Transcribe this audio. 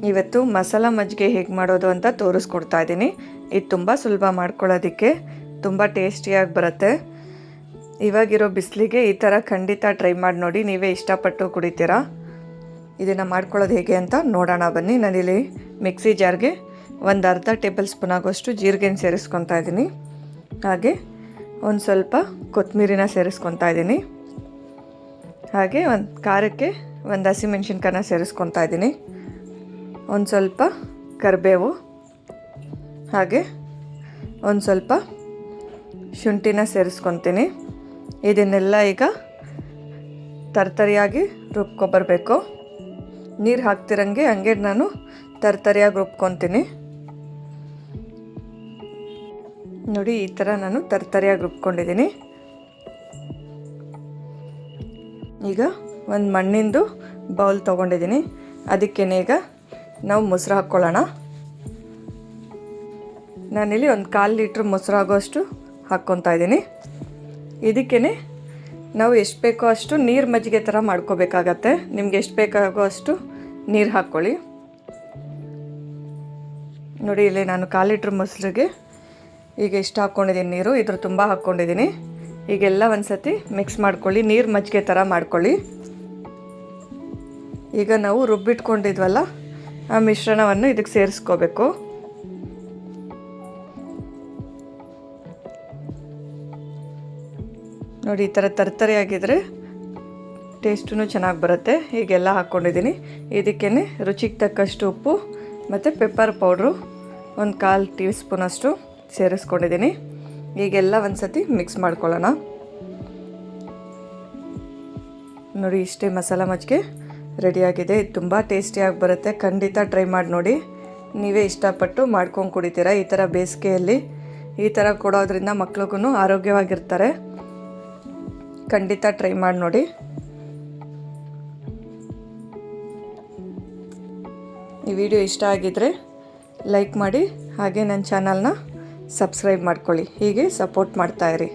ಇವತ್ತು ಮಸಾಲ ಮಜ್ಜಿಗೆ ಹೇಗೆ ಮಾಡೋದು ಅಂತ ತೋರಿಸ್ಕೊಡ್ತಾ ಇದ್ದೀನಿ. ಇದು ತುಂಬ ಸುಲಭ ಮಾಡ್ಕೊಳ್ಳೋದಕ್ಕೆ, ತುಂಬ ಟೇಸ್ಟಿಯಾಗಿ ಬರುತ್ತೆ. ಇವಾಗಿರೋ ಬಿಸಿಲಿಗೆ ಈ ಥರ ಖಂಡಿತ ಟ್ರೈ ಮಾಡಿ ನೋಡಿ, ನೀವೇ ಇಷ್ಟಪಟ್ಟು ಕುಡಿತೀರಾ. ಇದನ್ನು ಮಾಡ್ಕೊಳ್ಳೋದು ಹೇಗೆ ಅಂತ ನೋಡೋಣ ಬನ್ನಿ. ನಾನಿಲ್ಲಿ ಮಿಕ್ಸಿ ಜಾರ್ಗೆ ಒಂದು ಅರ್ಧ ಟೇಬಲ್ ಸ್ಪೂನ್ ಆಗೋಷ್ಟು ಜೀರಿಗೆನ ಸೇರಿಸ್ಕೊತಾ ಇದ್ದೀನಿ. ಹಾಗೆ ಒಂದು ಸ್ವಲ್ಪ ಕೊತ್ತಂಬರಿನ ಸೇರಿಸ್ಕೊತಾ ಇದ್ದೀನಿ. ಹಾಗೆ ಒಂದು ಖಾರಕ್ಕೆ ಒಂದು ಹಸಿಮೆಣ್ಸಿನ್ಕಾಯನ್ನ ಸೇರಿಸ್ಕೊತಾ ಇದ್ದೀನಿ. ಒಂದು ಸ್ವಲ್ಪ ಕರಿಬೇವು, ಹಾಗೆ ಒಂದು ಸ್ವಲ್ಪ ಶುಂಠಿನ ಸೇರಿಸ್ಕೊತೀನಿ. ಇದನ್ನೆಲ್ಲ ಈಗ ತರ್ತರಿಯಾಗಿ ರುಬ್ಕೊಬರಬೇಕು. ನೀರು ಹಾಕ್ತಿರಂಗೆ ಹಂಗೆ ನಾನು ತರ್ತರಿಯಾಗಿ ರುಬ್ಕೊತೀನಿ. ನೋಡಿ, ಈ ಥರ ನಾನು ತರ್ತರಿಯಾಗಿ ರುಬ್ಕೊಂಡಿದ್ದೀನಿ. ಈಗ ಒಂದು ಮಣ್ಣಿಂದು ಬೌಲ್ ತೊಗೊಂಡಿದ್ದೀನಿ. ಅದಕ್ಕೇನೆ ಈಗ ನಾವು ಮೊಸರು ಹಾಕ್ಕೊಳ್ಳೋಣ. ನಾನಿಲ್ಲಿ ಒಂದು 1/4 ಲೀಟ್ರ್ ಮೊಸರು ಆಗೋಷ್ಟು ಹಾಕ್ಕೊತಾ ಇದ್ದೀನಿ. ಇದಕ್ಕೇ ನಾವು ಎಷ್ಟು ಬೇಕೋ ಅಷ್ಟು ನೀರು ಮಜ್ಜಿಗೆ ಥರ ಮಾಡ್ಕೋಬೇಕಾಗತ್ತೆ. ನಿಮ್ಗೆ ಎಷ್ಟು ಬೇಕಾಗೋ ಅಷ್ಟು ನೀರು ಹಾಕ್ಕೊಳ್ಳಿ. ನೋಡಿ, ಇಲ್ಲಿ ನಾನು 1/4 ಲೀಟ್ರ್ ಮೊಸರಿಗೆ ಈಗ ಎಷ್ಟು ಹಾಕ್ಕೊಂಡಿದ್ದೀನಿ ನೀರು, ಇದ್ರ ತುಂಬ ಹಾಕ್ಕೊಂಡಿದ್ದೀನಿ. ಈಗೆಲ್ಲ ಒಂದು ಸತಿ ಮಿಕ್ಸ್ ಮಾಡ್ಕೊಳ್ಳಿ, ನೀರು ಮಜ್ಜಿಗೆ ಥರ ಮಾಡ್ಕೊಳ್ಳಿ. ಈಗ ನಾವು ರುಬ್ಬಿಟ್ಕೊಂಡಿದ್ವಲ್ಲ ಆ ಮಿಶ್ರಣವನ್ನು ಇದಕ್ಕೆ ಸೇರಿಸ್ಕೋಬೇಕು. ನೋಡಿ, ಈ ಥರ ತರ್ತರಿಯಾಗಿದ್ದರೆ ಟೇಸ್ಟೂ ಚೆನ್ನಾಗಿ ಬರುತ್ತೆ. ಹೀಗೆಲ್ಲ ಹಾಕ್ಕೊಂಡಿದ್ದೀನಿ. ಇದಕ್ಕೇ ರುಚಿಗೆ ತಕ್ಕಷ್ಟು ಉಪ್ಪು ಮತ್ತು ಪೆಪ್ಪರ್ ಪೌಡ್ರು ಒಂದು 1/4 ಟೀ ಸ್ಪೂನಷ್ಟು ಸೇರಿಸ್ಕೊಂಡಿದ್ದೀನಿ. ಈಗೆಲ್ಲ ಒಂದು ಸತಿ ಮಿಕ್ಸ್ ಮಾಡ್ಕೊಳ್ಳೋಣ. ನೋಡಿ, ಇಷ್ಟೇ ಮಸಾಲ ಮಜ್ಜಿಗೆ ರೆಡಿಯಾಗಿದೆ. ಇದು ತುಂಬ ಟೇಸ್ಟಿಯಾಗಿ ಬರುತ್ತೆ. ಖಂಡಿತ ಟ್ರೈ ಮಾಡಿ ನೋಡಿ, ನೀವೇ ಇಷ್ಟಪಟ್ಟು ಮಾಡ್ಕೊಂಡು ಕುಡಿತೀರಾ. ಈ ಥರ ಬೇಸಿಗೆಯಲ್ಲಿ ಈ ಥರ ಕೊಡೋದ್ರಿಂದ ಮಕ್ಳಿಗೂ ಆರೋಗ್ಯವಾಗಿರ್ತಾರೆ. ಖಂಡಿತ ಟ್ರೈ ಮಾಡಿ ನೋಡಿ. ಈ ವಿಡಿಯೋ ಇಷ್ಟ ಆಗಿದ್ದರೆ ಲೈಕ್ ಮಾಡಿ, ಹಾಗೆ ನನ್ನ ಚಾನಲ್ನ ಸಬ್ಸ್ಕ್ರೈಬ್ ಮಾಡ್ಕೊಳ್ಳಿ. ಹೀಗೆ ಸಪೋರ್ಟ್ ಮಾಡ್ತಾಯಿರಿ.